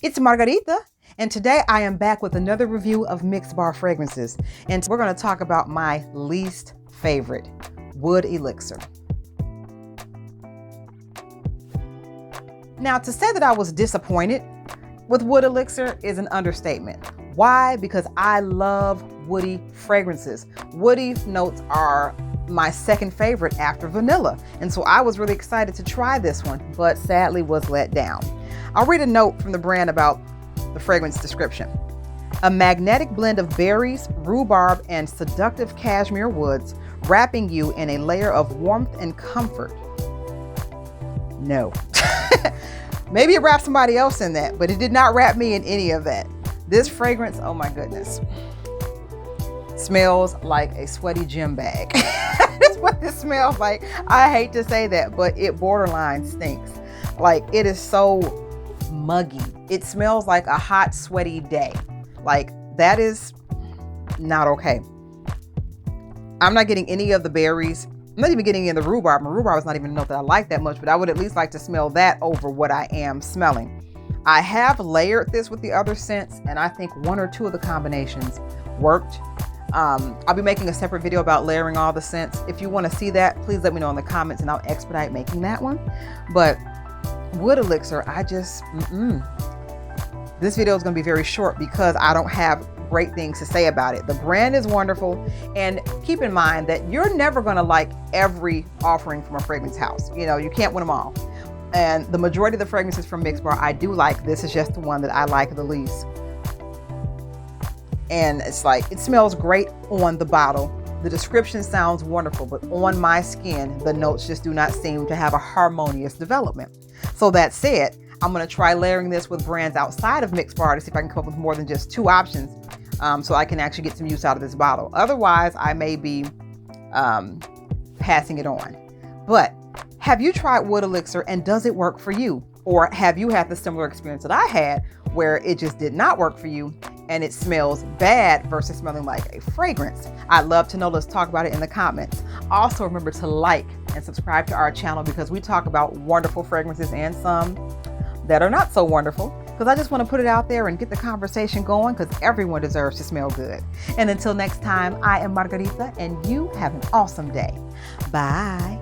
It's Margarita, and today I am back with another review of Mixbar fragrances, and we're going to talk about my least favorite, Wood Elixir. Now, to say that I was disappointed with Wood Elixir is an understatement. Why? Because I love woody fragrances. Woody notes are my second favorite after vanilla, and so I was really excited to try this one, but sadly was let down. I'll read a note from the brand about the fragrance description. A magnetic blend of berries, rhubarb, and seductive cashmere woods, wrapping you in a layer of warmth and comfort. No. Maybe it wrapped somebody else in that, but it did not wrap me in any of that. This fragrance, oh my goodness, smells like a sweaty gym bag. That's what this smells like. I hate to say that, but it borderline stinks. Like, it is so muggy. It smells like a hot, sweaty day. Like, that is not okay. I'm not getting any of the berries. I'm not even getting any of the rhubarb. My rhubarb is not even a note that I like that much, but I would at least like to smell that over what I am smelling. I have layered this with the other scents, and I think one or two of the combinations worked. I'll be making a separate video about layering all the scents. If you want to see that, please let me know in the comments and I'll expedite making that one. But Wood Elixir, this video is going to be very short because I don't have great things to say about it. The brand is wonderful, and keep in mind that you're never going to like every offering from a fragrance house. You know, you can't win them all. And the majority of the fragrances from Mixbar I do like. This is just the one that I like the least. And it's like, it smells great on the bottle. The description sounds wonderful, but on my skin, the notes just do not seem to have a harmonious development. So that said, I'm going to try layering this with brands outside of Mixbar to see if I can come up with more than just two options, so I can actually get some use out of this bottle. Otherwise, I may be passing it on. But have you tried Wood Elixir, and does it work for you? Or have you had the similar experience that I had where it just did not work for you and it smells bad versus smelling like a fragrance? I'd love to know. Let's talk about it in the comments. Also, remember to like and subscribe to our channel because we talk about wonderful fragrances and some that are not so wonderful, because I just want to put it out there and get the conversation going, because everyone deserves to smell good. And until next time, I am Margarita, and you have an awesome day. Bye.